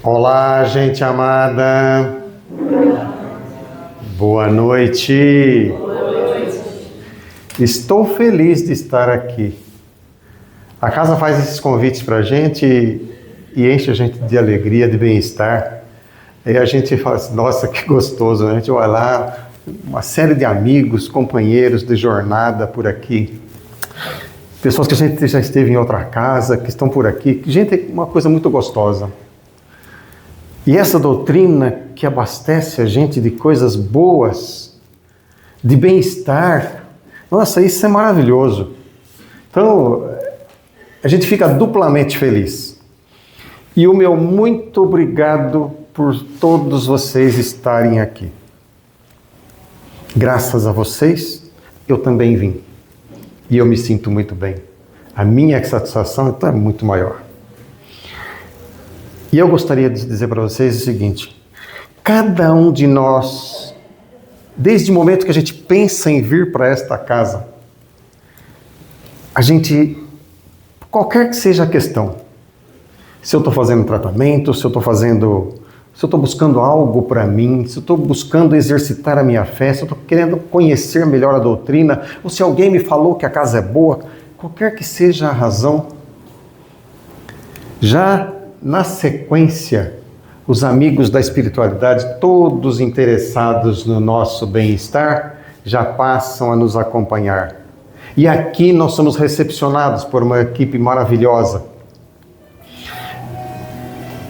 Olá, gente amada. Boa noite. Estou feliz de estar aqui. A casa faz esses convites para a gente e enche a gente de alegria, de bem-estar. Aí a gente fala assim, nossa, que gostoso, né? A gente olha lá, uma série de amigos, companheiros de jornada por aqui. Pessoas que a gente já esteve em outra casa, que estão por aqui. Gente, é uma coisa muito gostosa. E essa doutrina que abastece a gente de coisas boas, de bem-estar, nossa, isso é maravilhoso. Então, a gente fica duplamente feliz. E o meu muito obrigado por todos vocês estarem aqui. Graças a vocês, eu também vim. E eu me sinto muito bem. A minha satisfação então é muito maior. E eu gostaria de dizer para vocês o seguinte: cada um de nós, desde o momento que a gente pensa em vir para esta casa, a gente, qualquer que seja a questão, se eu estou fazendo tratamento, se eu estou buscando algo para mim, se eu estou buscando exercitar a minha fé, se eu estou querendo conhecer melhor a doutrina, ou se alguém me falou que a casa é boa, qualquer que seja a razão, já na sequência, os amigos da espiritualidade, todos interessados no nosso bem-estar, já passam a nos acompanhar. E aqui nós somos recepcionados por uma equipe maravilhosa.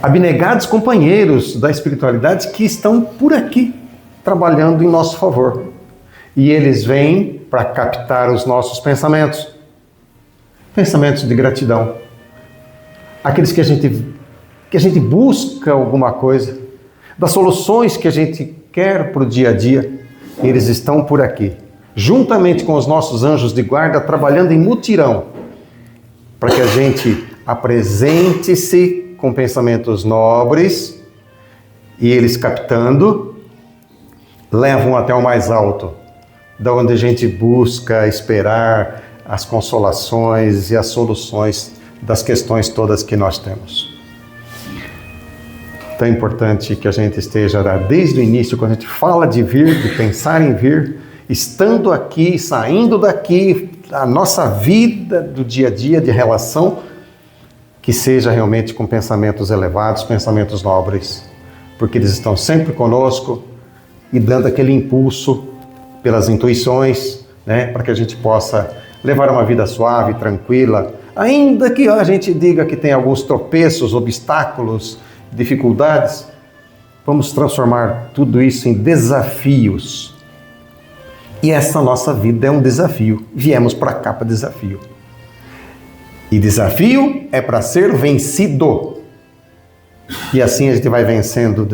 Abnegados companheiros da espiritualidade que estão por aqui, trabalhando em nosso favor. E eles vêm para captar os nossos pensamentos. Pensamentos de gratidão. Aqueles que a gente busca alguma coisa, das soluções que a gente quer para o dia a dia, eles estão por aqui, juntamente com os nossos anjos de guarda, trabalhando em mutirão, para que a gente apresente-se com pensamentos nobres, e eles captando, levam até o mais alto, da onde a gente busca esperar as consolações e as soluções das questões todas que nós temos. Tão importante que a gente esteja desde o início, quando a gente fala de vir, de pensar em vir, estando aqui, saindo daqui, a nossa vida do dia a dia de relação, que seja realmente com pensamentos elevados, pensamentos nobres, porque eles estão sempre conosco e dando aquele impulso pelas intuições, né, para que a gente possa levar uma vida suave, tranquila, ainda que a gente diga que tem alguns tropeços, obstáculos, dificuldades, vamos transformar tudo isso em desafios. E essa nossa vida é um desafio. Viemos para cá para desafio. E desafio é para ser vencido. E assim a gente vai vencendo,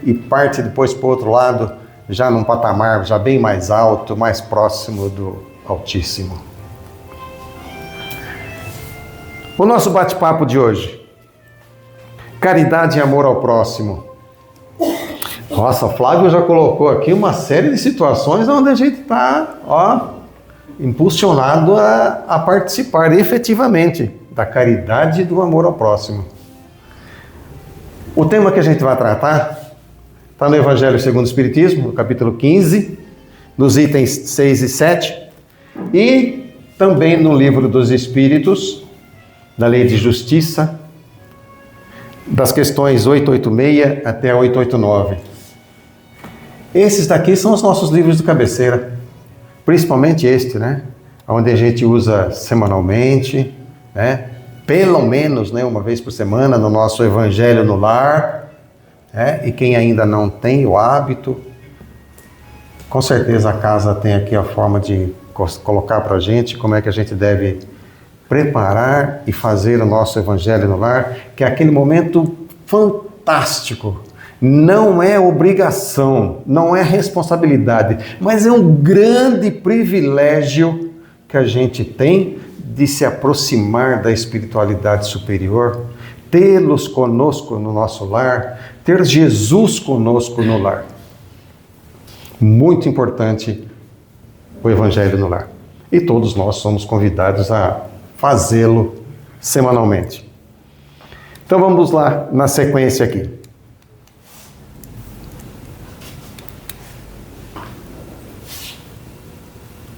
e parte depois para o outro lado, já num patamar já bem mais alto, mais próximo do Altíssimo. O nosso bate-papo de hoje: caridade e amor ao próximo. Nossa, o Flávio já colocou aqui uma série de situações onde a gente está, impulsionado a participar efetivamente da caridade e do amor ao próximo. O tema que a gente vai tratar está no Evangelho segundo o Espiritismo, no capítulo 15, nos itens 6 e 7, e também no Livro dos Espíritos, da Lei de Justiça, das questões 886 até 889. Esses daqui são os nossos livros de cabeceira, principalmente este, né? Onde a gente usa semanalmente, né? Pelo menos, né, uma vez por semana, no nosso Evangelho no Lar, né? E quem ainda não tem o hábito, com certeza a casa tem aqui a forma de colocar para a gente como é que a gente deve preparar e fazer o nosso Evangelho no Lar, que é aquele momento fantástico. Não é obrigação, não é responsabilidade, mas é um grande privilégio que a gente tem de se aproximar da espiritualidade superior, tê-los conosco no nosso lar, ter Jesus conosco no lar. Muito importante o Evangelho no Lar. E todos nós somos convidados a fazê-lo semanalmente. Então vamos lá na sequência aqui.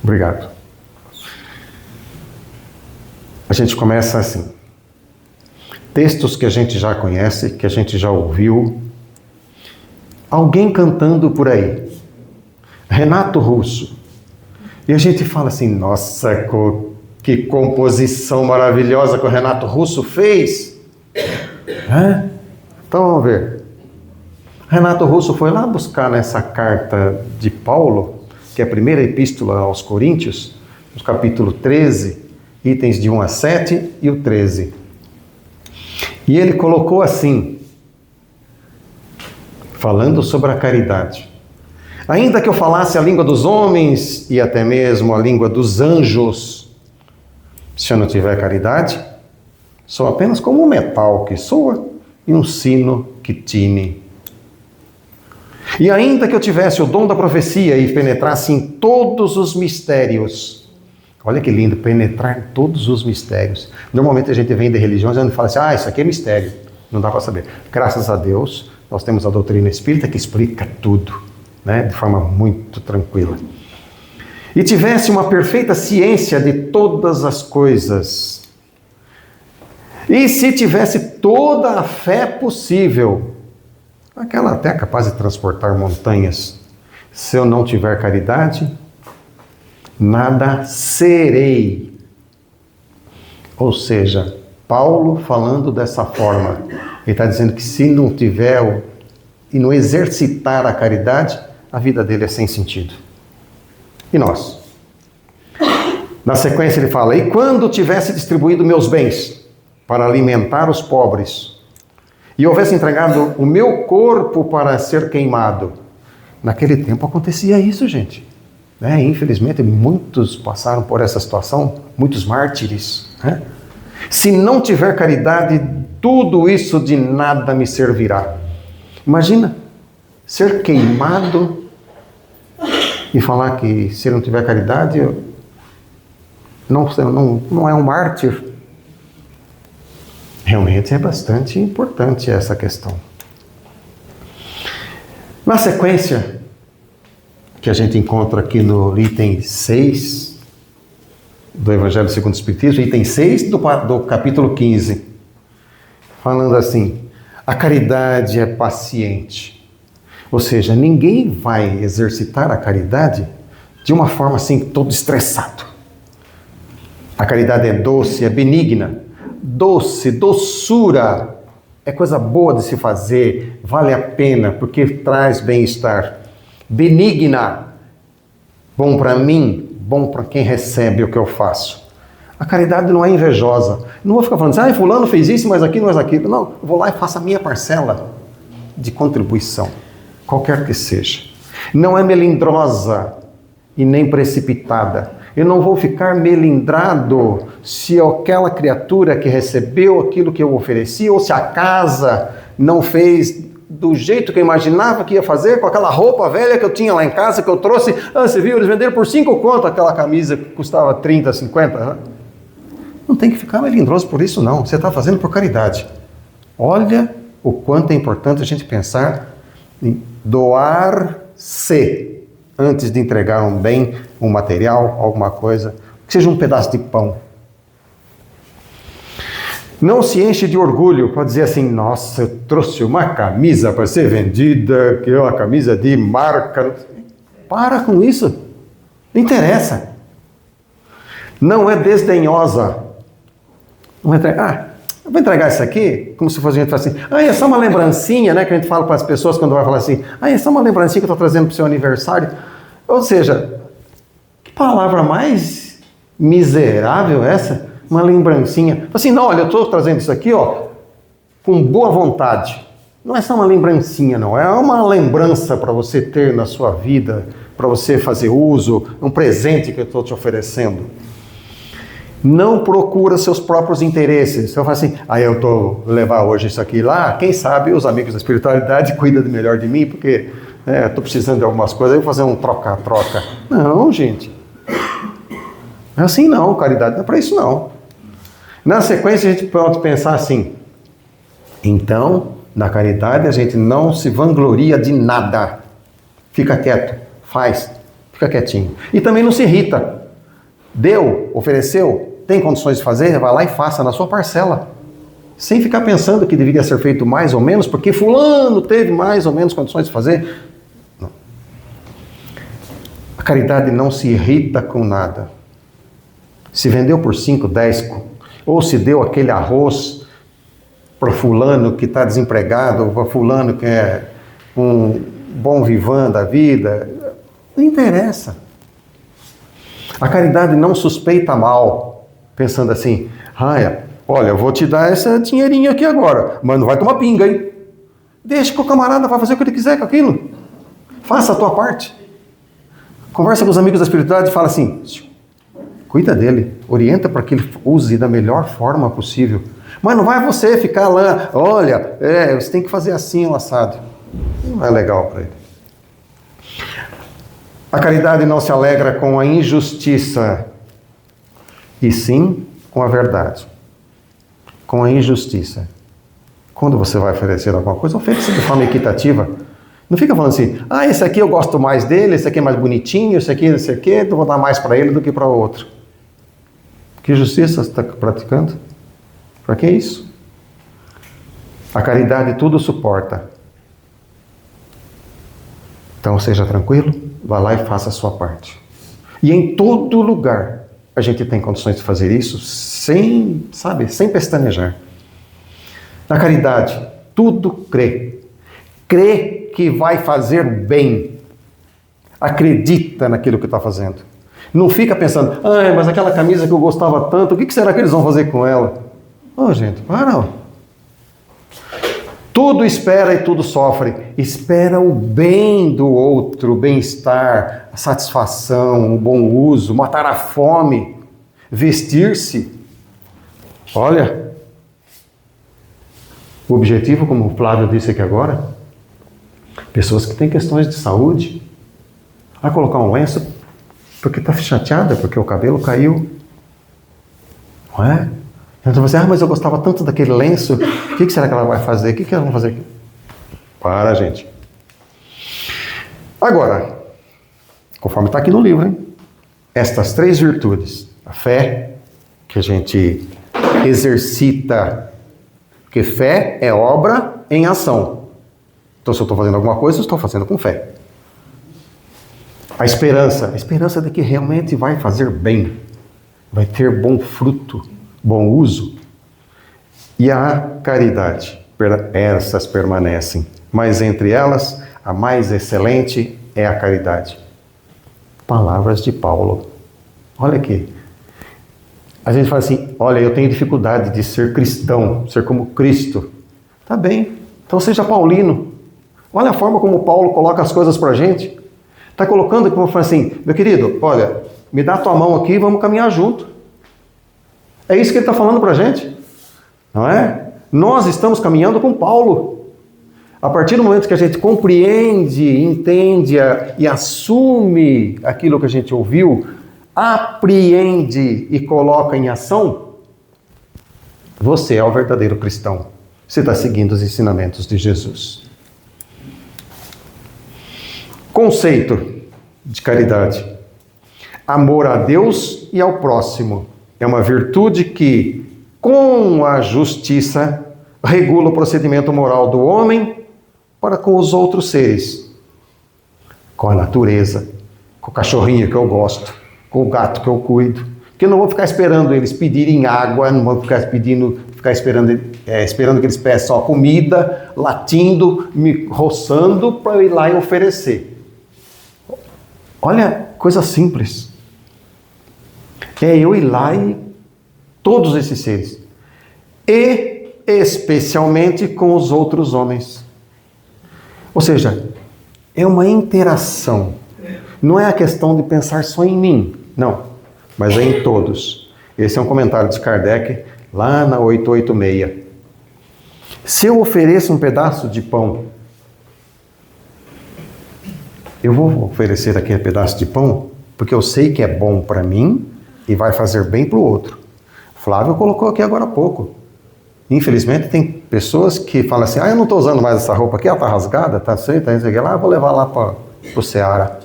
Obrigado. A gente começa assim. Textos que a gente já conhece, que a gente já ouviu. Alguém cantando por aí. Renato Russo. E a gente fala assim, nossa, que composição maravilhosa que o Renato Russo fez. Então vamos ver. Renato Russo foi lá buscar nessa carta de Paulo, que é a primeira epístola aos Coríntios, no capítulo 13, itens de 1 a 7 e o 13. E ele colocou assim, falando sobre a caridade. Ainda que eu falasse a língua dos homens e até mesmo a língua dos anjos, se eu não tiver caridade, sou apenas como um metal que soa e um sino que tine. E ainda que eu tivesse o dom da profecia e penetrasse em todos os mistérios, olha que lindo, penetrar em todos os mistérios. Normalmente a gente vem de religiões e fala assim, isso aqui é mistério, não dá para saber. Graças a Deus, nós temos a doutrina espírita que explica tudo, né, de forma muito tranquila. E tivesse uma perfeita ciência de todas as coisas. E se tivesse toda a fé possível, aquela até capaz de transportar montanhas, se eu não tiver caridade, nada serei. Ou seja, Paulo falando dessa forma, ele está dizendo que se não tiver e não exercitar a caridade, a vida dele é sem sentido. E nós? Na sequência ele fala, e quando tivesse distribuído meus bens para alimentar os pobres, e houvesse entregado o meu corpo para ser queimado, naquele tempo acontecia isso, gente. Infelizmente, muitos passaram por essa situação, muitos mártires. Se não tiver caridade, tudo isso de nada me servirá. Imagina, ser queimado e falar que se não tiver caridade, não é um mártir. Realmente é bastante importante essa questão. Na sequência, que a gente encontra aqui no item 6 do Evangelho segundo o Espiritismo, item 6 do capítulo 15, falando assim, a caridade é paciente. Ou seja, ninguém vai exercitar a caridade de uma forma assim, todo estressado. A caridade é doce, é benigna. Doce, doçura, é coisa boa de se fazer, vale a pena, porque traz bem-estar. Benigna, bom para mim, bom para quem recebe o que eu faço. A caridade não é invejosa. Não vou ficar falando assim, fulano fez isso, mas aquilo, mas aquilo. Não, eu vou lá e faço a minha parcela de contribuição, qualquer que seja. Não é melindrosa e nem precipitada. Eu não vou ficar melindrado se aquela criatura que recebeu aquilo que eu ofereci, ou se a casa não fez do jeito que eu imaginava que ia fazer, com aquela roupa velha que eu tinha lá em casa, que eu trouxe. Você viu, eles venderam por 5 conto aquela camisa que custava 30, 50. Não tem que ficar melindroso por isso, não. Você está fazendo por caridade. Olha o quanto é importante a gente pensar em doar-se antes de entregar um bem, um material, alguma coisa, que seja um pedaço de pão. Não se enche de orgulho para dizer assim, nossa, eu trouxe uma camisa para ser vendida, que é uma camisa de marca. Para com isso. Não interessa. Não é desdenhosa. Não é, eu vou entregar isso aqui, como se fosse a gente falar assim, é só uma lembrancinha, né, que a gente fala para as pessoas quando vai falar assim, é só uma lembrancinha que eu estou trazendo para o seu aniversário. Ou seja, que palavra mais miserável essa? Uma lembrancinha. Assim, não, olha, eu estou trazendo isso aqui, com boa vontade. Não é só uma lembrancinha, não. É uma lembrança para você ter na sua vida, para você fazer uso, um presente que eu estou te oferecendo. Não procura seus próprios interesses. Você fala assim, eu estou levar hoje isso aqui lá, quem sabe os amigos da espiritualidade cuidam melhor de mim, porque estou precisando de algumas coisas, eu vou fazer um troca-troca. Não, gente. Não é assim não, caridade não é para isso não. Na sequência a gente pode pensar assim, Então, na caridade, a gente não se vangloria de nada. Fica quieto, faz, fica quietinho. E também não se irrita. Deu, ofereceu, tem condições de fazer, vai lá e faça na sua parcela. Sem ficar pensando que deveria ser feito mais ou menos, porque fulano teve mais ou menos condições de fazer. Não. A caridade não se irrita com nada. Se vendeu por 5, 10, ou se deu aquele arroz para fulano que está desempregado, para fulano que é um bom vivan da vida, não interessa. A caridade não suspeita mal, pensando assim, olha, eu vou te dar esse dinheirinho aqui agora, mas não vai tomar pinga, hein? Deixa que o camarada vai fazer o que ele quiser com aquilo. Faça a tua parte. Conversa com os amigos da espiritualidade e fala assim, cuida dele, orienta para que ele use da melhor forma possível. Mas não vai você ficar lá, olha, você tem que fazer assim, o assado. Não é legal para ele. A caridade não se alegra com a injustiça, e sim com a verdade. Com a injustiça. Quando você vai oferecer alguma coisa, ofereça de forma equitativa. Não fica falando assim, esse aqui eu gosto mais dele, esse aqui é mais bonitinho, esse aqui, eu vou dar mais para ele do que para o outro. Que justiça você está praticando? Para que isso? A caridade tudo suporta. Então seja tranquilo, vá lá e faça a sua parte. E em todo lugar a gente tem condições de fazer isso sem pestanejar. Na caridade, tudo crê. Crê que vai fazer bem. Acredita naquilo que está fazendo. Não fica pensando, mas aquela camisa que eu gostava tanto, o que será que eles vão fazer com ela? Gente, para. Tudo espera e tudo sofre. Espera o bem do outro, o bem-estar, a satisfação, o bom uso, matar a fome, vestir-se. Olha, o objetivo, como o Flávio disse aqui agora, pessoas que têm questões de saúde, colocar um lenço porque está chateada, porque o cabelo caiu. Não é? Então você, mas eu gostava tanto daquele lenço, o que será que ela vai fazer? O que ela vai fazer? Para, gente. Agora, conforme está aqui no livro, hein? Estas 3 virtudes, a fé, que a gente exercita, porque fé é obra em ação. Então se eu estou fazendo alguma coisa, eu estou fazendo com fé. A esperança de que realmente vai fazer bem, vai ter bom fruto, bom uso. E a caridade, essas permanecem. Mas entre elas, a mais excelente é a caridade. Palavras de Paulo. Olha aqui. A gente fala assim, olha, eu tenho dificuldade de ser cristão, ser como Cristo. Tá bem, então seja paulino. Olha a forma como Paulo coloca as coisas pra gente. Está colocando como fala assim, meu querido, olha, me dá a tua mão aqui e vamos caminhar junto. É isso que ele está falando para a gente, não é? Nós estamos caminhando com Paulo. A partir do momento que a gente compreende, entende e assume aquilo que a gente ouviu, apreende e coloca em ação, você é o verdadeiro cristão. Você está seguindo os ensinamentos de Jesus. Conceito de caridade. Amor a Deus e ao próximo. É uma virtude que, com a justiça, regula o procedimento moral do homem para com os outros seres. Com a natureza, com o cachorrinho que eu gosto, com o gato que eu cuido. Que eu não vou ficar esperando eles pedirem água, não vou ficar esperando que eles peçam comida, latindo, me roçando para eu ir lá e oferecer. Olha, coisa simples. É eu ir lá e todos esses seres. E especialmente com os outros homens. Ou seja, é uma interação. Não é a questão de pensar só em mim, não. Mas é em todos. Esse é um comentário de Kardec, lá na 886. Se eu ofereço um pedaço de pão, eu vou oferecer aquele pedaço de pão porque eu sei que é bom para mim e vai fazer bem para o outro. Flávio colocou aqui agora há pouco. Infelizmente, tem pessoas que falam assim, eu não estou usando mais essa roupa aqui, ela está rasgada, está assim, está isso aqui lá, vou levar lá para o Ceará.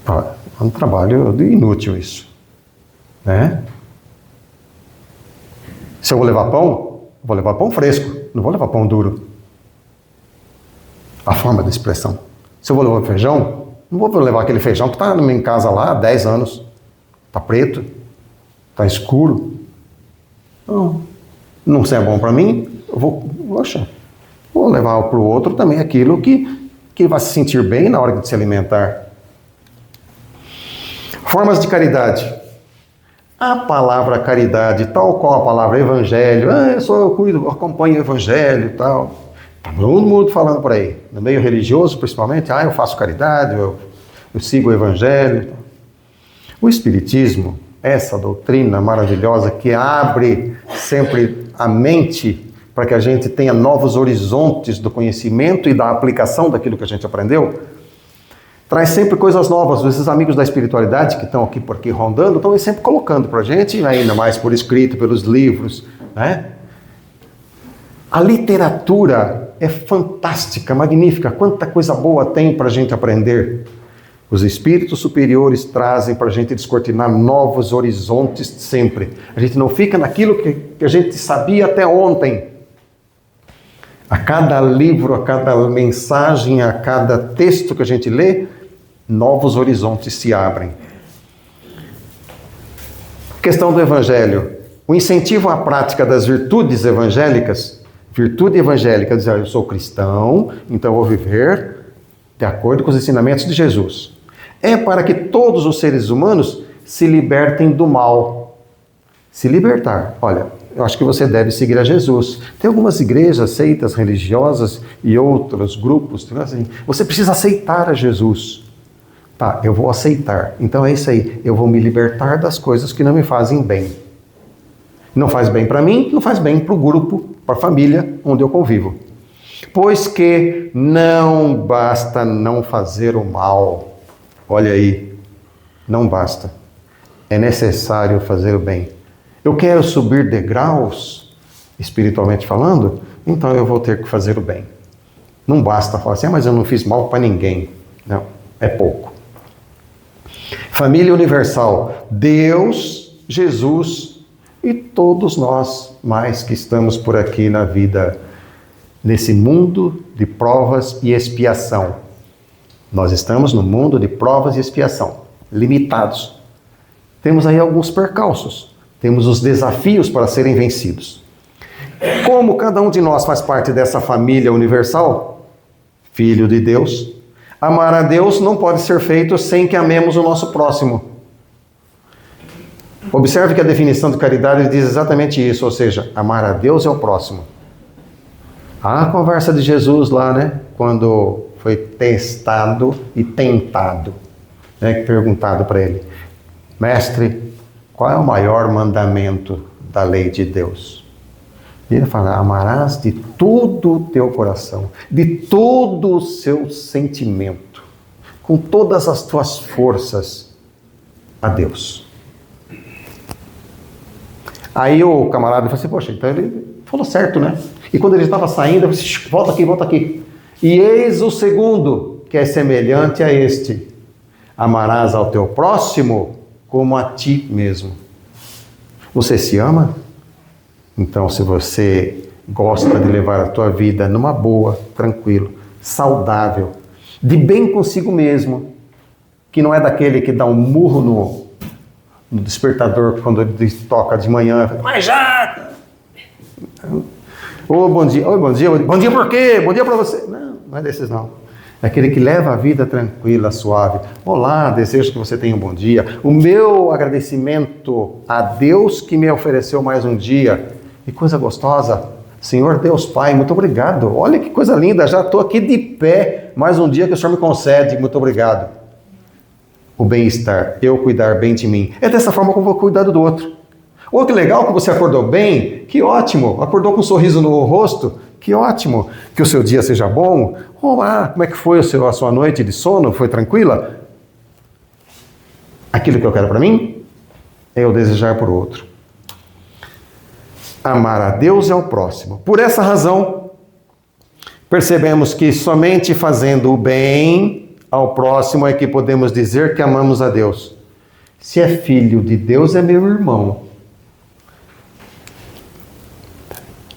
É um trabalho inútil isso. Né? Se eu vou levar pão, vou levar pão fresco, não vou levar pão duro. A forma da expressão. Se eu vou levar feijão, não vou levar aquele feijão que está em casa lá há 10 anos. Está preto, está escuro. Não se é bom para mim, eu vou levar para o outro também aquilo que vai se sentir bem na hora de se alimentar. Formas de caridade. A palavra caridade, tal qual a palavra evangelho, eu cuido, eu acompanho o evangelho e tal. Tá todo mundo falando por aí. No meio religioso, principalmente, eu faço caridade, eu sigo o evangelho. O Espiritismo, essa doutrina maravilhosa que abre sempre a mente para que a gente tenha novos horizontes do conhecimento e da aplicação daquilo que a gente aprendeu, traz sempre coisas novas. Esses amigos da espiritualidade que estão aqui por aqui rondando, estão sempre colocando para a gente, ainda mais por escrito, pelos livros. Né? A literatura é fantástica, magnífica. Quanta coisa boa tem para a gente aprender. Os espíritos superiores trazem para a gente descortinar novos horizontes sempre. A gente não fica naquilo que a gente sabia até ontem. A cada livro, a cada mensagem, a cada texto que a gente lê, novos horizontes se abrem. Questão do Evangelho. O incentivo à prática das virtudes evangélicas. Virtude evangélica, dizer, eu sou cristão, então eu vou viver de acordo com os ensinamentos de Jesus. É para que todos os seres humanos se libertem do mal. Se libertar. Olha, eu acho que você deve seguir a Jesus. Tem algumas igrejas, seitas religiosas e outros grupos. Assim, você precisa aceitar a Jesus. Tá, eu vou aceitar. Então é isso aí. Eu vou me libertar das coisas que não me fazem bem. Não faz bem para mim, não faz bem para o grupo, para a família onde eu convivo. Pois que não basta não fazer o mal. Olha aí, não basta. É necessário fazer o bem. Eu quero subir degraus, espiritualmente falando, então eu vou ter que fazer o bem. Não basta falar assim, mas eu não fiz mal para ninguém. Não, é pouco. Família universal, Deus, Jesus e todos nós mais que estamos por aqui na vida, nesse mundo de provas e expiação. Nós estamos no mundo de provas e expiação, limitados. Temos aí alguns percalços, temos os desafios para serem vencidos. Como cada um de nós faz parte dessa família universal, filho de Deus, amar a Deus não pode ser feito sem que amemos o nosso próximo. Observe que a definição de caridade diz exatamente isso, ou seja, amar a Deus é o próximo. A conversa de Jesus lá, né, quando foi testado e tentado, né, perguntado para ele, mestre, qual é o maior mandamento da lei de Deus? E ele fala, amarás de todo o teu coração, de todo o seu sentimento, com todas as tuas forças, a Deus. Aí o camarada falou assim, poxa, então ele falou certo, né? E quando ele estava saindo, eu disse, volta aqui. E eis o segundo, que é semelhante a este. Amarás ao teu próximo como a ti mesmo. Você se ama? Então, se você gosta de levar a tua vida numa boa, tranquilo, saudável, de bem consigo mesmo, que não é daquele que dá um murro no despertador quando ele toca de manhã, mas já! Ô, bom dia. Oi, bom dia. Bom dia por quê? Bom dia para você. Não é desses não. É aquele que leva a vida tranquila, suave. Olá, desejo que você tenha um bom dia. O meu agradecimento a Deus que me ofereceu mais um dia. Que coisa gostosa. Senhor Deus Pai, muito obrigado. Olha que coisa linda, já estou aqui de pé. Mais um dia que o Senhor me concede. Muito obrigado. O bem-estar, eu cuidar bem de mim. É dessa forma que eu vou cuidar do outro. Oh, que legal que você acordou bem, que ótimo, acordou com um sorriso no rosto, que ótimo, que o seu dia seja bom. Olá, como é que foi a sua noite de sono, foi tranquila? Aquilo que eu quero para mim, é eu desejar para o outro. amar a Deus e ao próximo. Por essa razão, percebemos que somente fazendo o bem ao próximo é que podemos dizer que amamos a Deus. Se é filho de Deus, é meu irmão.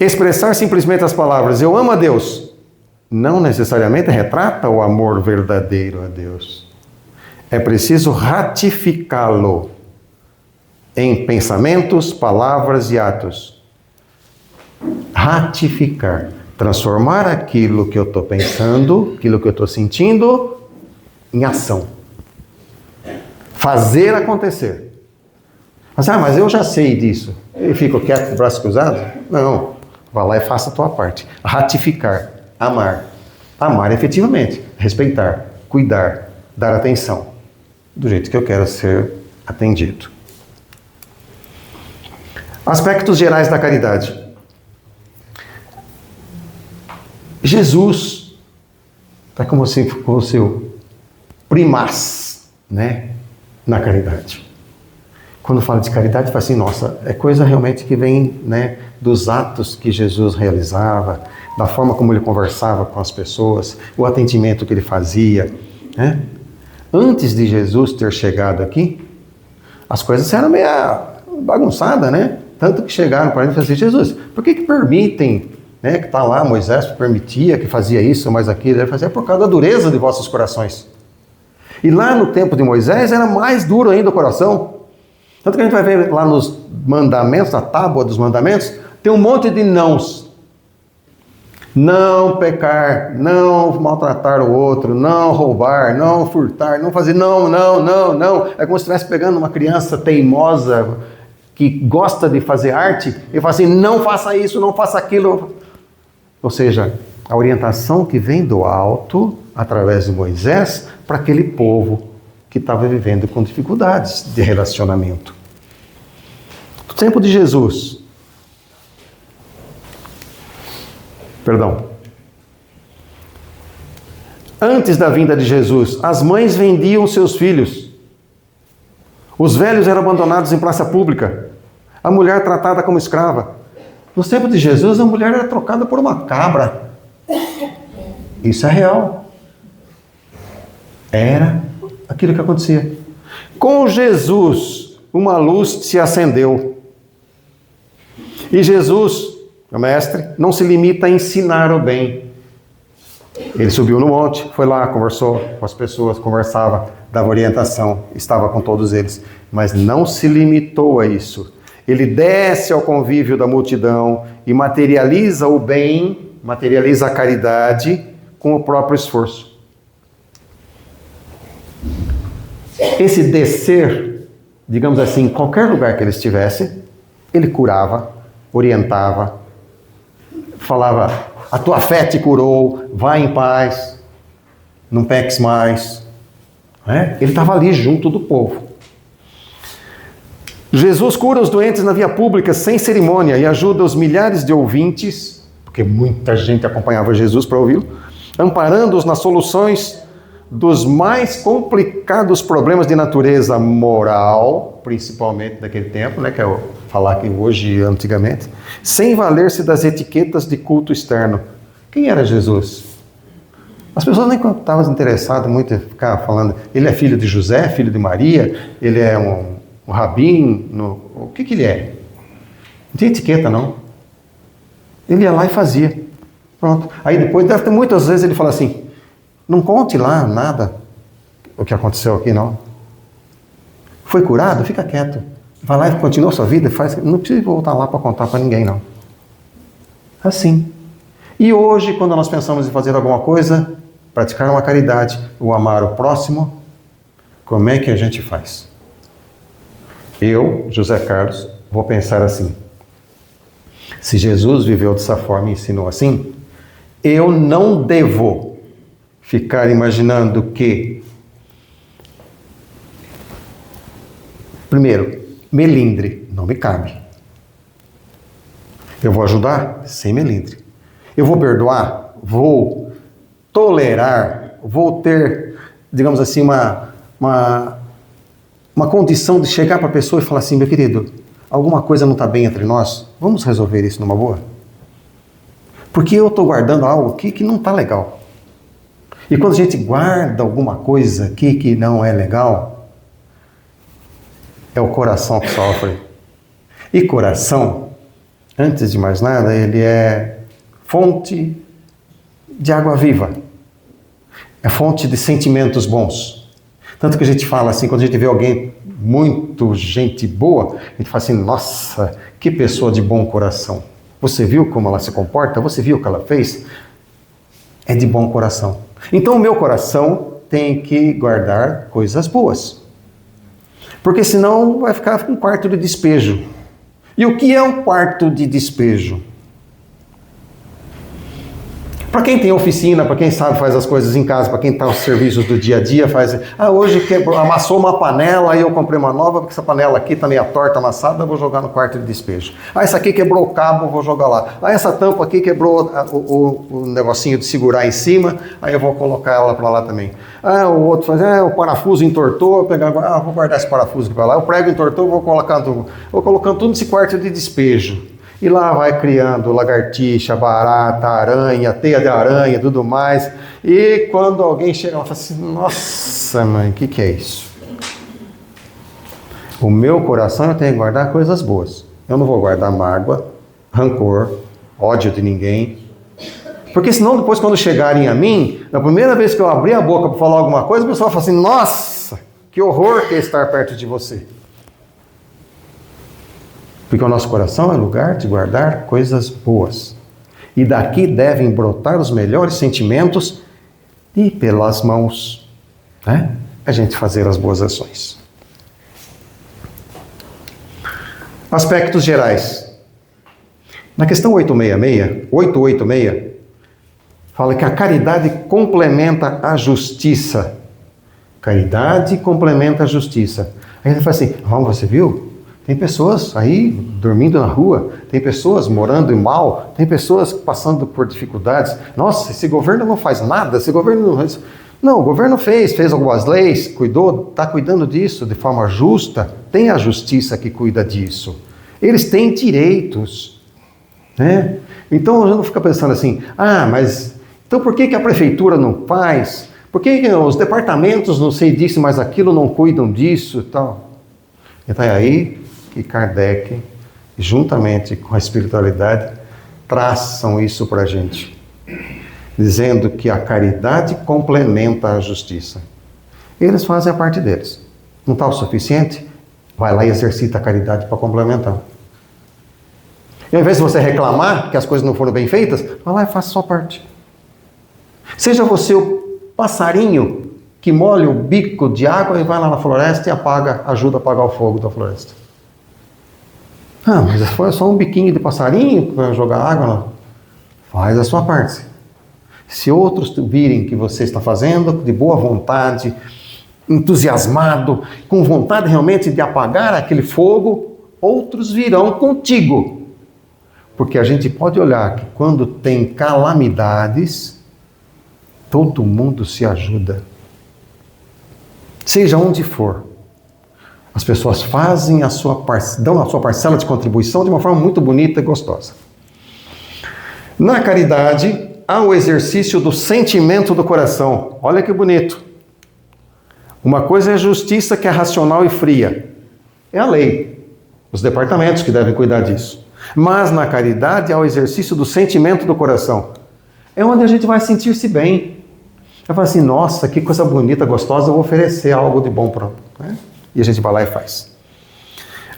Expressar simplesmente as palavras "eu amo a Deus" não necessariamente retrata o amor verdadeiro a Deus. É preciso ratificá-lo em pensamentos, palavras e atos. Ratificar. Transformar aquilo que eu estou pensando, aquilo que eu estou sentindo, em ação. Fazer acontecer. Mas eu já sei disso. E fico quieto com o braço cruzado? Não. Vá lá e faça a tua parte. Ratificar. Amar. Amar efetivamente. Respeitar. Cuidar. Dar atenção. Do jeito que eu quero ser atendido. Aspectos gerais da caridade. Jesus está como se fosse o primaz, né, na caridade. Quando fala de caridade, fala assim, nossa, é coisa realmente que vem, né, dos atos que Jesus realizava, da forma como ele conversava com as pessoas, o atendimento que ele fazia, né? Antes de Jesus ter chegado aqui, as coisas eram meio bagunçadas, né? Tanto que chegaram para ele e falaram assim, Jesus, por que permitem, né, que está lá, Moisés permitia, que fazia isso, mas aquilo, ele fazia por causa da dureza de vossos corações. E lá no tempo de Moisés era mais duro ainda o coração. Tanto que a gente vai ver lá nos mandamentos, na tábua dos mandamentos, tem um monte de nãos. Não pecar, não maltratar o outro, não roubar, não furtar, não fazer, não. É como se estivesse pegando uma criança teimosa que gosta de fazer arte e fala assim, não faça isso, não faça aquilo. Ou seja, a orientação que vem do alto, através de Moisés, para aquele povo que estava vivendo com dificuldades de relacionamento. No tempo de Jesus, antes da vinda de Jesus, as mães vendiam seus filhos. Os velhos eram abandonados em praça pública. A mulher tratada como escrava. No tempo de Jesus, a mulher era trocada por uma cabra. Isso é real. Era aquilo que acontecia. Com Jesus, uma luz se acendeu. E Jesus, o mestre, não se limita a ensinar o bem. Ele subiu no monte, foi lá, conversou com as pessoas, conversava, dava orientação, estava com todos eles. Mas não se limitou a isso. Ele desce ao convívio da multidão e materializa o bem, materializa a caridade com o próprio esforço. Esse descer, digamos assim, em qualquer lugar que ele estivesse, ele curava, orientava, falava, a tua fé te curou, vai em paz, não peques mais. Ele estava ali junto do povo. Jesus cura os doentes na via pública sem cerimônia e ajuda os milhares de ouvintes, porque muita gente acompanhava Jesus para ouvi-lo, amparando-os nas soluções dos mais complicados problemas de natureza moral, principalmente naquele tempo, né, que é falar que hoje e antigamente, sem valer-se das etiquetas de culto externo. Quem era Jesus? As pessoas nem estavam interessadas muito em ficar falando, ele é filho de José, filho de Maria, ele é um rabino, o que ele é? Não tinha etiqueta, não. Ele ia lá e fazia. Pronto. Aí depois, deve ter muitas vezes ele fala assim, não conte lá nada o que aconteceu aqui, não. Foi curado? Fica quieto. Vai lá e continua a sua vida, faz. Não precisa voltar lá para contar para ninguém, não. Assim. E hoje, quando nós pensamos em fazer alguma coisa, praticar uma caridade, ou amar o próximo, como é que a gente faz? Eu, José Carlos, vou pensar assim. Se Jesus viveu dessa forma e ensinou assim, eu não devo ficar imaginando que, primeiro, melindre, não me cabe. Eu vou ajudar? Sem melindre. Eu vou perdoar? Vou tolerar? Vou ter, digamos assim, uma condição de chegar para a pessoa e falar assim, meu querido, alguma coisa não está bem entre nós, vamos resolver isso numa boa? Porque eu estou guardando algo aqui que não está legal. E quando a gente guarda alguma coisa aqui que não é legal, é o coração que sofre. E coração, antes de mais nada, ele é fonte de água viva. É fonte de sentimentos bons. Tanto que a gente fala assim, quando a gente vê alguém muito gente boa, a gente fala assim, nossa, que pessoa de bom coração. Você viu como ela se comporta? Você viu o que ela fez? É de bom coração. Então o meu coração tem que guardar coisas boas. Porque senão vai ficar um quarto de despejo. E o que é um quarto de despejo? Para quem tem oficina, para quem sabe faz as coisas em casa, para quem está aos serviços do dia a dia, faz... hoje amassou uma panela e eu comprei uma nova, porque essa panela aqui está meio torta, amassada, eu vou jogar no quarto de despejo. Essa aqui quebrou o cabo, eu vou jogar lá. Essa tampa aqui quebrou o negocinho de segurar em cima, aí eu vou colocar ela para lá também. O outro faz, o parafuso entortou, vou guardar esse parafuso aqui para lá. O prego entortou, vou colocando tudo nesse quarto de despejo. E lá vai criando lagartixa, barata, aranha, teia de aranha, tudo mais. E quando alguém chega lá e fala assim, nossa mãe, o que é isso? O meu coração eu tenho que guardar coisas boas. Eu não vou guardar mágoa, rancor, ódio de ninguém. Porque senão depois quando chegarem a mim, na primeira vez que eu abrir a boca para falar alguma coisa, o pessoal vai falar assim, nossa, que horror que é estar perto de você. Porque o nosso coração é lugar de guardar coisas boas. E daqui devem brotar os melhores sentimentos e pelas mãos, né, a gente fazer as boas ações. Aspectos gerais. Na questão 886, fala que a caridade complementa a justiça. Caridade complementa a justiça. Aí ele fala assim, você viu? Tem pessoas aí dormindo na rua, tem pessoas morando mal, tem pessoas passando por dificuldades. Nossa, esse governo não faz nada, esse governo não... Não, o governo fez algumas leis, cuidou, está cuidando disso de forma justa, tem a justiça que cuida disso. Eles têm direitos, né? Então a gente não fica pensando assim, mas então por que a prefeitura não faz? Por que os departamentos não sei disso, mas aquilo não cuidam disso e tal? Então é aí que Kardec, juntamente com a espiritualidade, traçam isso para a gente, dizendo que a caridade complementa a justiça. Eles fazem a parte deles. Não está o suficiente? Vai lá e exercita a caridade para complementar. E ao invés de você reclamar que as coisas não foram bem feitas, vai lá e faça a sua parte. Seja você o passarinho que molha o bico de água e vai lá na floresta e ajuda a apagar o fogo da floresta. Mas foi só um biquinho de passarinho para jogar água, não. Faz a sua parte. Se outros virem que você está fazendo de boa vontade, entusiasmado, com vontade realmente de apagar aquele fogo, outros virão contigo. Porque a gente pode olhar que quando tem calamidades, todo mundo se ajuda. Seja onde for. As pessoas fazem dão a sua parcela de contribuição de uma forma muito bonita e gostosa. Na caridade, há o exercício do sentimento do coração. Olha que bonito. Uma coisa é a justiça, que é racional e fria. É a lei. Os departamentos que devem cuidar disso. Mas na caridade, há o exercício do sentimento do coração. É onde a gente vai sentir-se bem. Vai falar assim, nossa, que coisa bonita, gostosa, eu vou oferecer algo de bom para... Né? E a gente vai lá e faz.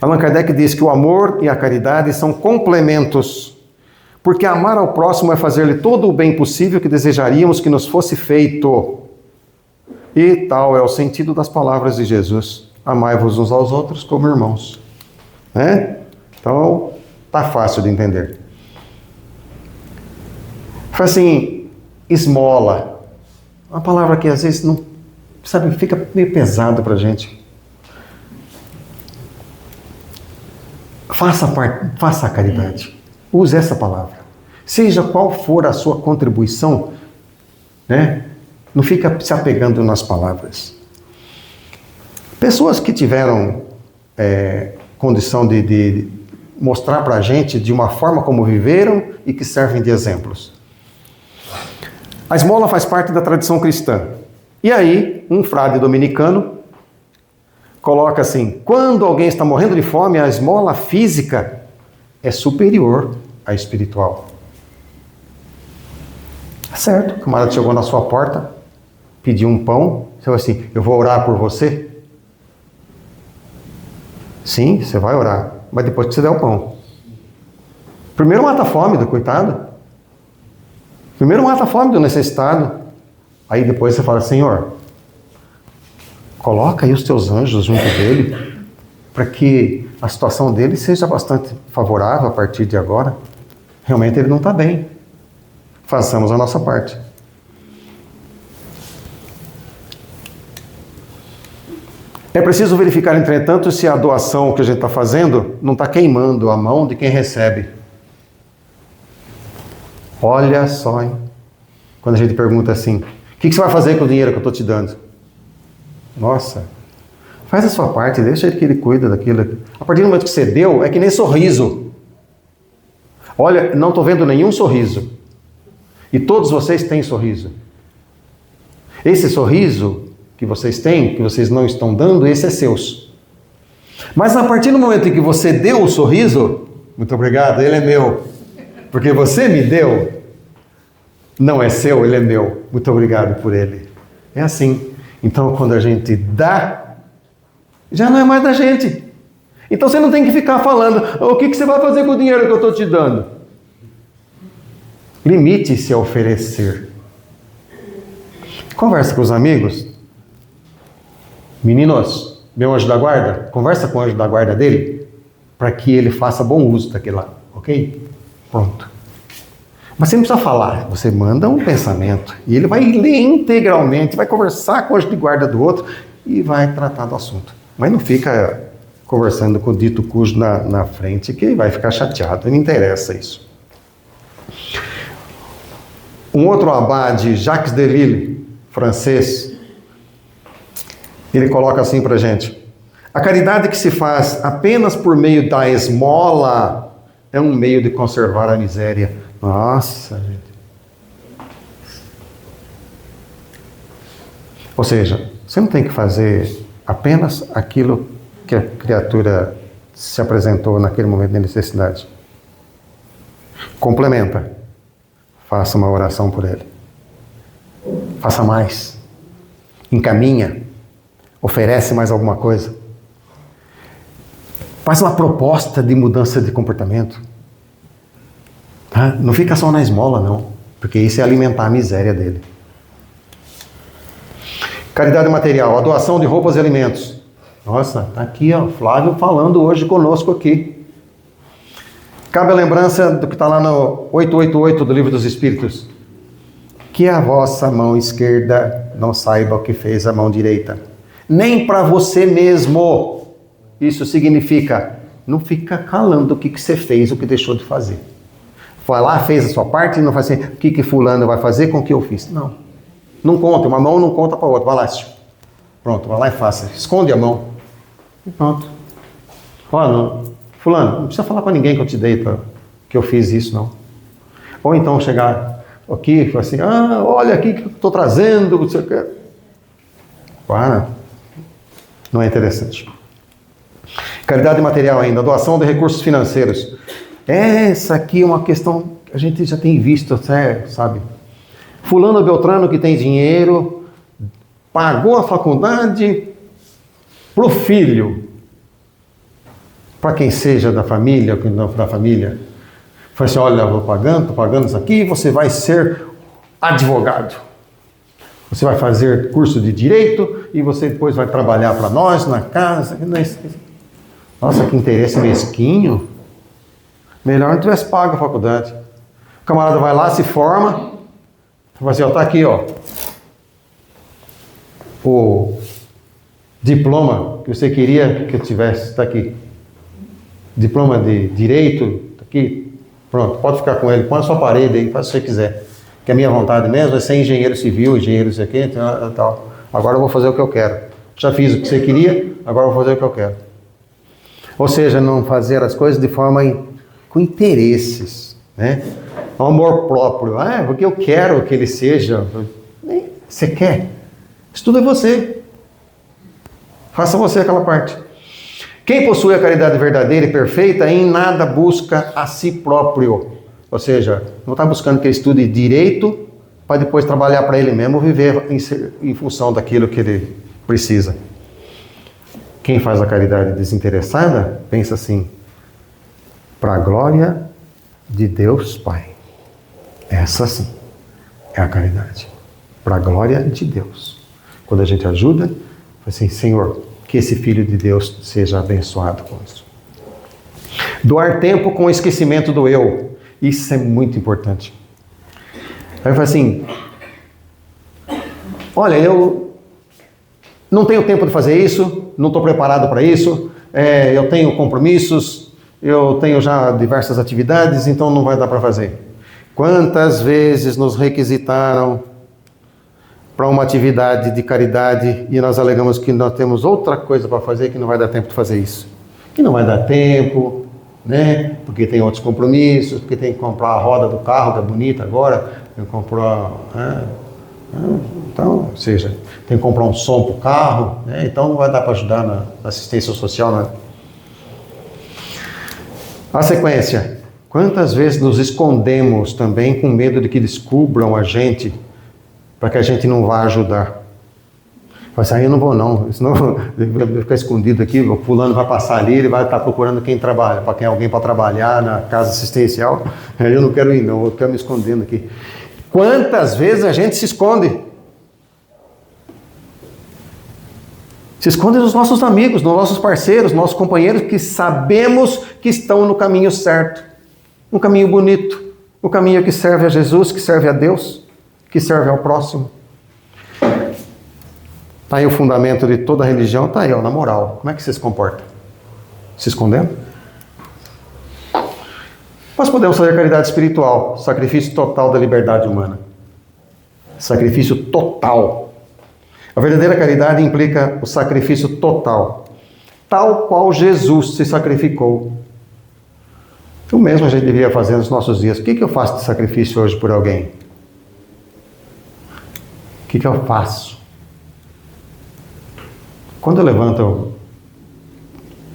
Allan Kardec diz que o amor e a caridade são complementos, porque amar ao próximo é fazer-lhe todo o bem possível que desejaríamos que nos fosse feito. E tal é o sentido das palavras de Jesus. Amai-vos uns aos outros como irmãos. Né? Então, tá fácil de entender. Fala assim, esmola. Uma palavra que às vezes não, sabe, fica meio pesado pra gente. Faça a caridade. Use essa palavra. Seja qual for a sua contribuição, né? Não fica se apegando nas palavras. Pessoas que tiveram condição de mostrar para a gente de uma forma como viveram e que servem de exemplos. A esmola faz parte da tradição cristã. E aí, um frade dominicano coloca assim: quando alguém está morrendo de fome, a esmola física é superior à espiritual. Certo, o camarada chegou na sua porta, pediu um pão, você vai assim: eu vou orar por você? Sim, você vai orar, mas depois que você der o pão. Primeiro mata a fome do coitado. Primeiro mata a fome do necessitado. Aí depois você fala: Senhor, coloca aí os teus anjos junto dele, para que a situação dele seja bastante favorável a partir de agora. Realmente ele não está bem. Façamos a nossa parte. É preciso verificar, entretanto, se a doação que a gente está fazendo não está queimando a mão de quem recebe. Olha só, hein? Quando a gente pergunta assim: o que você vai fazer com o dinheiro que eu estou te dando? Nossa, faz a sua parte, deixa ele que ele cuida daquilo. A partir do momento que você deu, é que nem sorriso. Olha, não estou vendo nenhum sorriso. E todos vocês têm sorriso. Esse sorriso que vocês têm, que vocês não estão dando, esse é seus. Mas a partir do momento em que você deu o sorriso, muito obrigado, ele é meu. Porque você me deu, não é seu, ele é meu. Muito obrigado por ele. É assim. Então, quando a gente dá, já não é mais da gente. Então, você não tem que ficar falando: o que você vai fazer com o dinheiro que eu estou te dando? Limite-se a oferecer. Conversa com os amigos. Meninos, meu anjo da guarda, conversa com o anjo da guarda dele, para que ele faça bom uso daquele lá, ok? Pronto. Mas você não precisa falar, você manda um pensamento, e ele vai ler integralmente, vai conversar com o anjo de guarda do outro, e vai tratar do assunto. Mas não fica conversando com o dito cujo na frente, que vai ficar chateado, não interessa isso. Um outro abade, Jacques Delisle, francês, ele coloca assim para a gente: a caridade que se faz apenas por meio da esmola é um meio de conservar a miséria. Nossa, gente. Ou seja, você não tem que fazer apenas aquilo que a criatura se apresentou naquele momento de necessidade. Complementa. Faça uma oração por ele. Faça mais. Encaminha. Oferece mais alguma coisa. Faz uma proposta de mudança de comportamento. Tá? Não fica só na esmola, não. Porque isso é alimentar a miséria dele. Caridade material. A doação de roupas e alimentos. Nossa, tá aqui, ó, Flávio falando hoje conosco aqui. Cabe a lembrança do que está lá no 888 do Livro dos Espíritos. Que a vossa mão esquerda não saiba o que fez a mão direita. Nem para você mesmo. Isso significa, não fica calando o que você fez, o que deixou de fazer. Foi lá, fez a sua parte e não faz assim: o que fulano vai fazer com o que eu fiz? Não. Não conta, uma mão não conta para a outra. Vai lá, pronto, vai lá e faça. Esconde a mão. E pronto. Olha, não, fulano, não precisa falar para ninguém que eu te dei, que eu fiz isso, não. Ou então chegar aqui e falar assim: olha aqui que eu estou trazendo, não sei o que. Para. Não é interessante. Caridade material ainda, doação de recursos financeiros. Essa aqui é uma questão que a gente já tem visto, sabe? Fulano Beltrano que tem dinheiro, pagou a faculdade para o filho, para quem seja da família, ou não da família. Fala assim: olha, eu estou pagando isso aqui, você vai ser advogado. Você vai fazer curso de direito e você depois vai trabalhar para nós na casa. Nossa, que interesse mesquinho. Melhor não tivesse pago a faculdade. O camarada vai lá, se forma, fala assim: ó, tá aqui, ó, o diploma que você queria que eu tivesse, está aqui. Diploma de direito, está aqui. Pronto, pode ficar com ele, põe na sua parede aí, faz o que você quiser. Que a minha vontade mesmo é ser engenheiro civil, engenheiro isso aqui, tal. Agora eu vou fazer o que eu quero. Já fiz o que você queria, agora eu vou fazer o que eu quero. Ou seja, não fazer as coisas de forma com interesses, né? O amor próprio. Porque eu quero que ele seja. Você quer? Isso tudo é você. Faça você aquela parte. Quem possui a caridade verdadeira e perfeita, em nada busca a si próprio. Ou seja, não está buscando que ele estude direito para depois trabalhar para ele mesmo, viver em função daquilo que ele precisa. Quem faz a caridade desinteressada, pensa assim, para a glória de Deus Pai. Essa sim é a caridade. Para a glória de Deus. Quando a gente ajuda, assim, Senhor, que esse Filho de Deus seja abençoado com isso. Doar tempo com o esquecimento do eu. Isso é muito importante. Aí eu falo assim, olha, eu não tenho tempo de fazer isso, não estou preparado para isso, eu tenho compromissos, eu tenho já diversas atividades, então não vai dar para fazer. Quantas vezes nos requisitaram para uma atividade de caridade e nós alegamos que nós temos outra coisa para fazer, que não vai dar tempo de fazer isso. Que não vai dar tempo, né? Porque tem outros compromissos, porque tem que comprar a roda do carro, que é bonita agora, tem que comprar... Então, ou seja, tem que comprar um som para o carro, né? Então não vai dar para ajudar na assistência social, né? A sequência. Quantas vezes nos escondemos também com medo de que descubram a gente, para que a gente não vá ajudar? Mas aí eu não vou não, senão eu vou ficar escondido aqui, o fulano vai passar ali, ele vai estar procurando quem trabalha, para quem alguém para trabalhar na casa assistencial, eu não quero ir não, eu quero me escondendo aqui. Quantas vezes a gente se esconde? Se esconde dos nossos amigos, dos nossos parceiros, dos nossos companheiros que sabemos que estão no caminho certo, no caminho bonito, no caminho que serve a Jesus, que serve a Deus, que serve ao próximo. Está aí o fundamento de toda a religião, está aí, ó, na moral. Como é que você se comporta? Se escondendo? Nós podemos fazer caridade espiritual, sacrifício total da liberdade humana. Sacrifício total. A verdadeira caridade implica o sacrifício total, tal qual Jesus se sacrificou. O mesmo a gente deveria fazer nos nossos dias. O que eu faço de sacrifício hoje por alguém? O que eu faço? Quando eu levanto,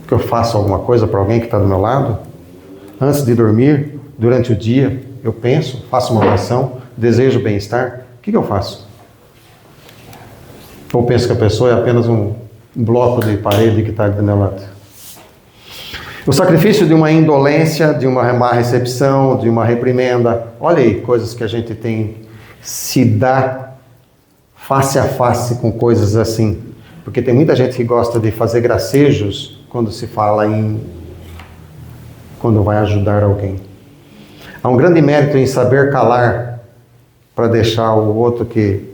que eu faço alguma coisa para alguém que está do meu lado, antes de dormir, durante o dia, eu penso, faço uma oração, desejo bem-estar, o que eu faço? Ou penso que a pessoa é apenas um bloco de parede que está ali do meu lado? O sacrifício de uma indolência, de uma má recepção, de uma reprimenda, olha aí, coisas que a gente tem, se dá face a face com coisas assim. Porque tem muita gente que gosta de fazer gracejos quando se fala quando vai ajudar alguém. Há um grande mérito em saber calar para deixar o outro que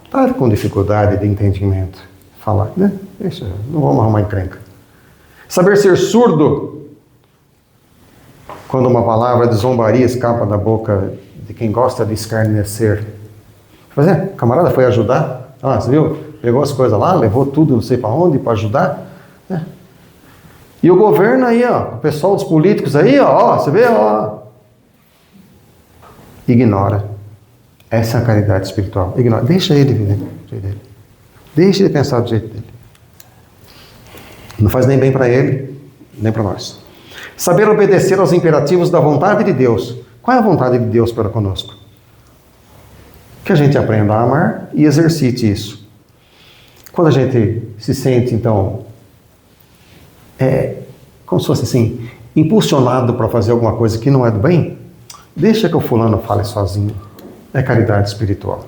está com dificuldade de entendimento falar, né? Deixa, não vamos arrumar encrenca. Saber ser surdo quando uma palavra de zombaria escapa da boca de quem gosta de escarnecer. O camarada foi ajudar, você viu? Pegou as coisas lá, levou tudo não sei para onde para ajudar. Né? E o governo aí, o pessoal dos políticos aí, você vê, ignora. Essa é a caridade espiritual. Ignora. Deixa ele viver do jeito dele. Deixa ele pensar do jeito dele. Não faz nem bem para ele, nem para nós. Saber obedecer aos imperativos da vontade de Deus. Qual é a vontade de Deus para conosco? Que a gente aprenda a amar e exercite isso. Quando a gente se sente, então, como se fosse assim, impulsionado para fazer alguma coisa que não é do bem, deixa que o fulano fale sozinho. É caridade espiritual.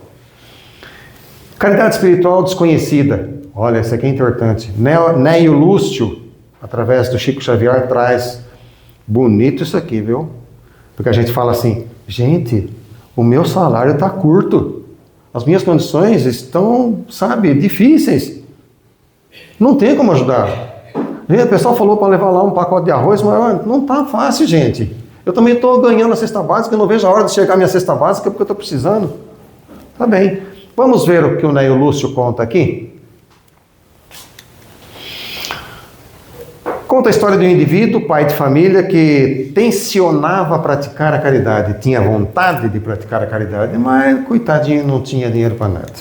Caridade espiritual desconhecida. Olha, isso aqui é importante. Neio Lúcio, através do Chico Xavier, traz bonito isso aqui, viu? Porque a gente fala assim, gente, o meu salário está curto. As minhas condições estão, difíceis. Não tem como ajudar. O pessoal falou para levar lá um pacote de arroz, mas não está fácil, gente. Eu também estou ganhando a cesta básica, eu não vejo a hora de chegar a minha cesta básica porque eu estou precisando. Tá bem. Vamos ver o que o Neio Lúcio conta aqui? Conta a história de um indivíduo, pai de família, que tensionava praticar a caridade, tinha vontade de praticar a caridade, mas, coitadinho, não tinha dinheiro para nada.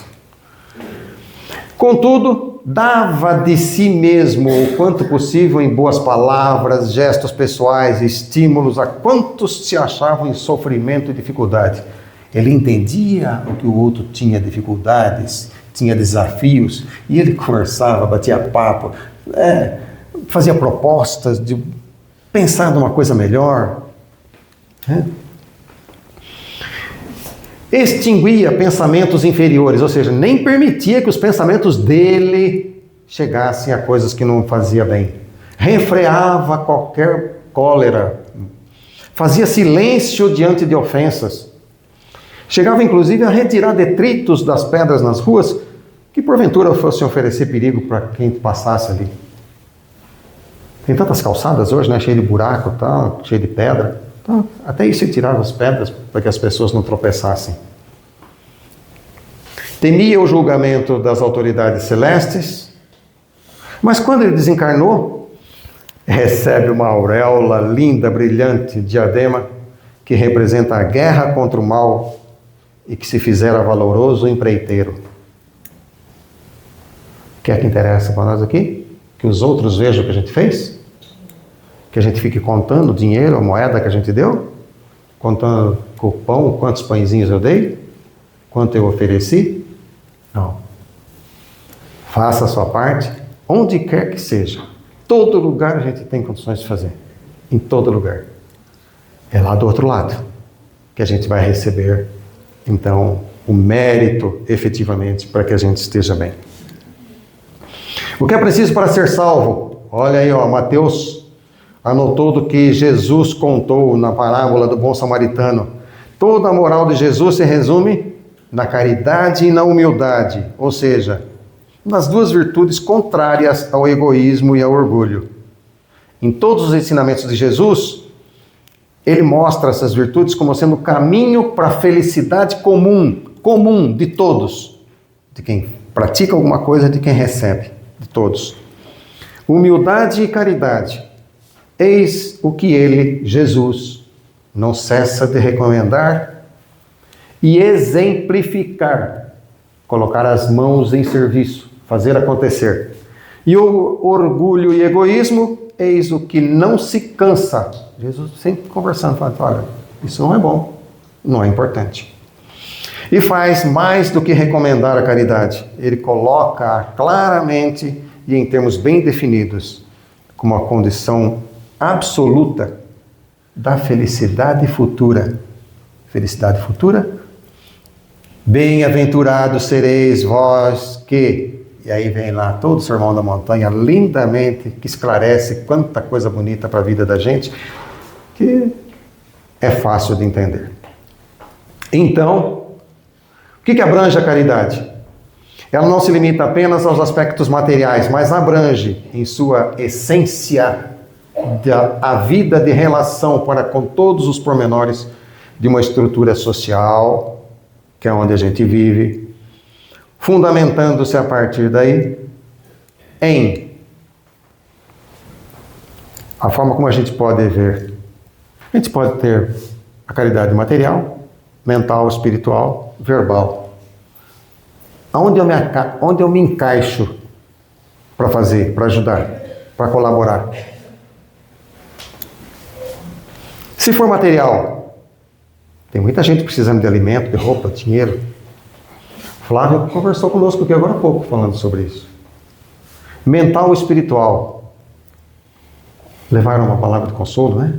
Contudo, dava de si mesmo o quanto possível em boas palavras, gestos pessoais, estímulos a quantos se achavam em sofrimento e dificuldade. Ele entendia o que o outro tinha dificuldades, tinha desafios, e ele conversava, batia papo, fazia propostas de pensar numa coisa melhor. Extinguia pensamentos inferiores, ou seja, nem permitia que os pensamentos dele chegassem a coisas que não fazia bem. Refreava qualquer cólera, fazia silêncio diante de ofensas. Chegava inclusive a retirar detritos das pedras nas ruas que porventura fossem oferecer perigo para quem passasse ali. Tem tantas calçadas hoje, né? Cheio de buraco, tal, cheio de pedra. Então, até isso ele tirava as pedras para que as pessoas não tropeçassem. Temia o julgamento das autoridades celestes, mas quando ele desencarnou, recebe uma auréola linda, brilhante, diadema, que representa a guerra contra o mal e que se fizera valoroso empreiteiro. O que é que interessa para nós aqui? Que os outros vejam o que a gente fez? Que a gente fique contando o dinheiro, a moeda que a gente deu? Contando com o pão, quantos pãezinhos eu dei? Quanto eu ofereci? Não. Faça a sua parte, onde quer que seja. Todo lugar a gente tem condições de fazer. Em todo lugar. É lá do outro lado que a gente vai receber, então, o mérito, efetivamente, para que a gente esteja bem. O que é preciso para ser salvo? Olha aí, Mateus anotou do que Jesus contou na parábola do bom samaritano. Toda a moral de Jesus se resume na caridade e na humildade, ou seja, nas duas virtudes contrárias ao egoísmo e ao orgulho. Em todos os ensinamentos de Jesus, ele mostra essas virtudes como sendo o caminho para a felicidade comum de todos, de quem pratica alguma coisa, de quem recebe, de todos. Humildade e caridade, eis o que ele, Jesus, não cessa de recomendar e exemplificar, colocar as mãos em serviço, fazer acontecer. E o orgulho e egoísmo, eis o que não se cansa. Jesus sempre conversando, falando, olha, isso não é bom, não é importante. E faz mais do que recomendar a caridade. Ele coloca claramente e em termos bem definidos como a condição absoluta da felicidade futura. Felicidade futura? Bem-aventurados sereis vós que... E aí vem lá todo o Sermão da Montanha, lindamente, que esclarece quanta coisa bonita para a vida da gente, que é fácil de entender. Então, o que abrange a caridade? Ela não se limita apenas aos aspectos materiais, mas abrange, em sua essência, a vida de relação para com todos os pormenores de uma estrutura social, que é onde a gente vive, fundamentando-se a partir daí em a forma como a gente pode ver. A gente pode ter a caridade material, mental, espiritual, verbal. Onde eu me encaixo para fazer, para ajudar, para colaborar? Se for material, tem muita gente precisando de alimento, de roupa, dinheiro. Flávio conversou conosco aqui agora há pouco falando sobre isso. Mental e espiritual. Levaram uma palavra de consolo, né?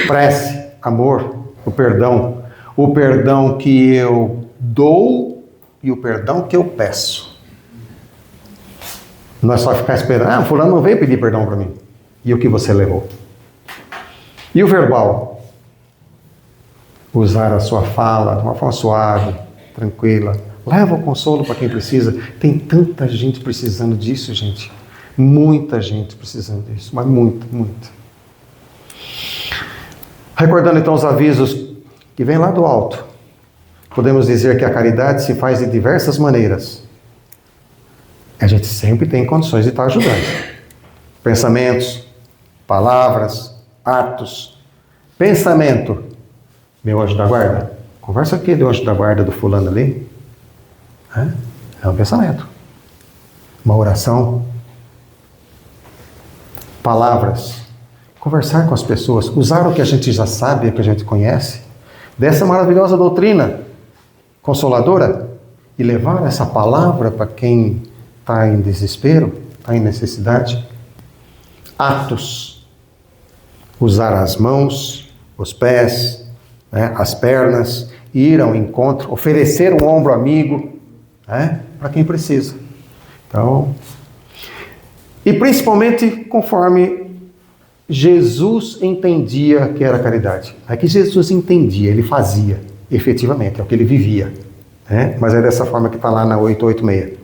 Prece, amor, o perdão. O perdão que eu dou e o perdão que eu peço. Não é só ficar esperando, fulano não veio pedir perdão para mim. E o que você levou? E o verbal? Usar a sua fala de uma forma suave, tranquila. Leva o consolo para quem precisa. Tem tanta gente precisando disso, gente. Muita gente precisando disso, mas muita. Recordando então os avisos que vêm lá do alto, podemos dizer que a caridade se faz de diversas maneiras. A gente sempre tem condições de estar ajudando. Pensamentos, palavras, atos. Pensamento. Meu anjo da guarda, conversa com aquele anjo da guarda do fulano ali. É um pensamento. Uma oração. Palavras. Conversar com as pessoas. Usar o que a gente já sabe, o que a gente conhece. Dessa maravilhosa doutrina consoladora. E levar essa palavra para quem está em desespero, está em necessidade. Atos. Usar as mãos, os pés, as pernas, ir ao encontro, oferecer um ombro amigo, para quem precisa. Então, e principalmente conforme Jesus entendia que era caridade. É que Jesus entendia, ele fazia, efetivamente, é o que ele vivia. Mas é dessa forma que está lá na 886.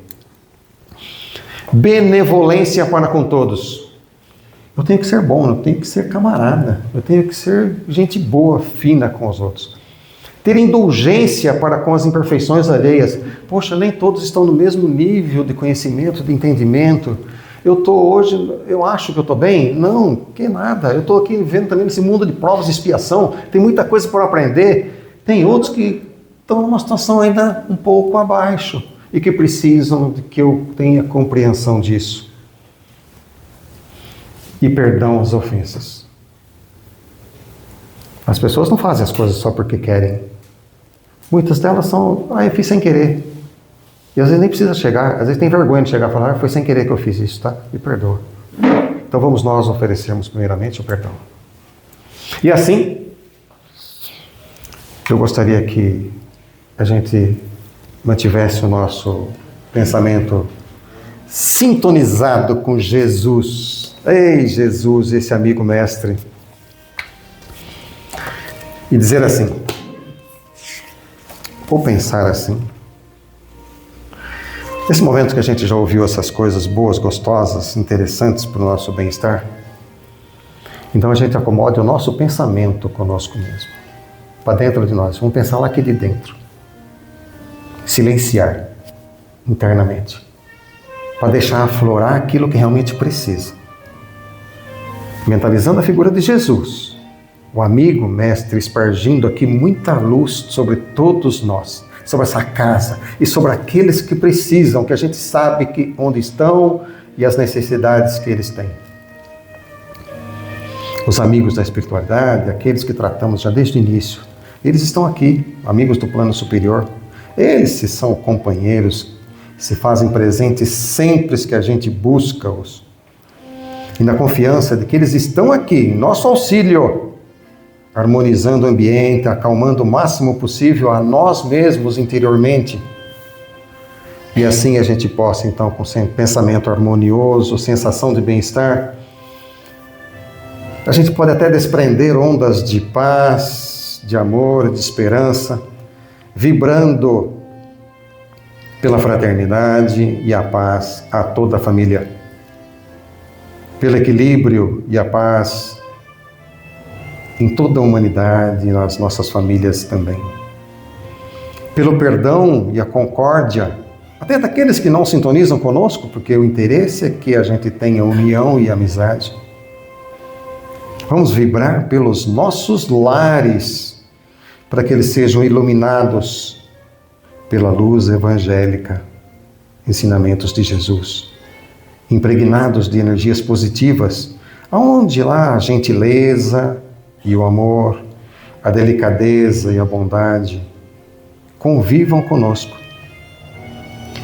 Benevolência para com todos. Eu tenho que ser bom, eu tenho que ser camarada, eu tenho que ser gente boa, fina com os outros. Ter indulgência para com as imperfeições alheias. Poxa, nem todos estão no mesmo nível de conhecimento, de entendimento. Eu acho que eu estou bem? Não, que nada. Eu estou aqui vivendo também nesse mundo de provas e expiação. Tem muita coisa para aprender. Tem outros que estão numa situação ainda um pouco abaixo e que precisam de que eu tenha compreensão disso. E perdão às ofensas. As pessoas não fazem as coisas só porque querem. Muitas delas são, eu fiz sem querer. E às vezes nem precisa chegar, às vezes tem vergonha de chegar e falar, foi sem querer que eu fiz isso, tá? Me perdoa. Então vamos nós oferecermos primeiramente o perdão. E assim, eu gostaria que a gente mantivesse o nosso pensamento sintonizado com Jesus. Ei, Jesus, esse amigo mestre. E dizer assim, ou pensar assim, nesse momento que a gente já ouviu essas coisas boas, gostosas, interessantes para o nosso bem-estar, então a gente acomode o nosso pensamento conosco mesmo, para dentro de nós. Vamos pensar lá aqui de dentro. Silenciar internamente, para deixar aflorar aquilo que realmente precisa. Mentalizando a figura de Jesus, o amigo mestre espargindo aqui muita luz sobre todos nós, sobre essa casa e sobre aqueles que precisam, que a gente sabe que onde estão e as necessidades que eles têm. Os amigos da espiritualidade, aqueles que tratamos já desde o início, eles estão aqui, amigos do plano superior. Eles são companheiros, se fazem presentes sempre que a gente busca-os. E na confiança de que eles estão aqui, em nosso auxílio, harmonizando o ambiente, acalmando o máximo possível a nós mesmos interiormente. E assim a gente possa, então, com pensamento harmonioso, sensação de bem-estar, a gente pode até desprender ondas de paz, de amor, de esperança, vibrando pela fraternidade e a paz a toda a família. Pelo equilíbrio e a paz em toda a humanidade e nas nossas famílias também. Pelo perdão e a concórdia, até daqueles que não sintonizam conosco, porque o interesse é que a gente tenha união e amizade. Vamos vibrar pelos nossos lares, para que eles sejam iluminados pela luz evangélica, ensinamentos de Jesus. Impregnados de energias positivas, aonde lá a gentileza e o amor, a delicadeza e a bondade convivam conosco.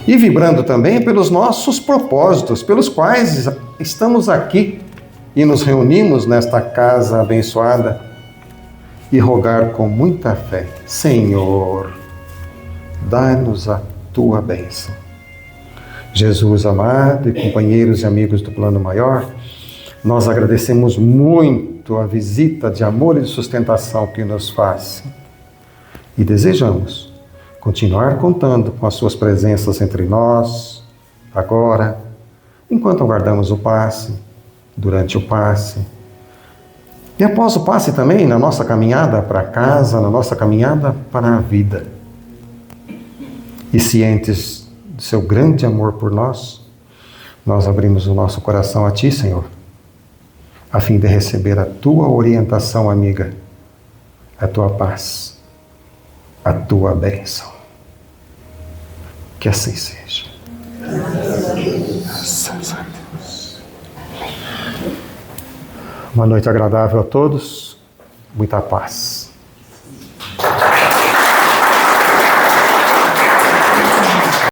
E vibrando também pelos nossos propósitos, pelos quais estamos aqui e nos reunimos nesta casa abençoada e rogar com muita fé, Senhor, dá-nos a tua bênção. Jesus amado e companheiros e amigos do plano maior, nós agradecemos muito a visita de amor e de sustentação que nos faz e desejamos continuar contando com as suas presenças entre nós, agora, enquanto aguardamos o passe, durante o passe e após o passe também, na nossa caminhada para casa, na nossa caminhada para a vida. E cientes do seu grande amor por nós, nós abrimos o nosso coração a Ti, Senhor, a fim de receber a tua orientação amiga, a tua paz, a tua bênção. Que assim seja. Graças a Deus. Uma noite agradável a todos, muita paz.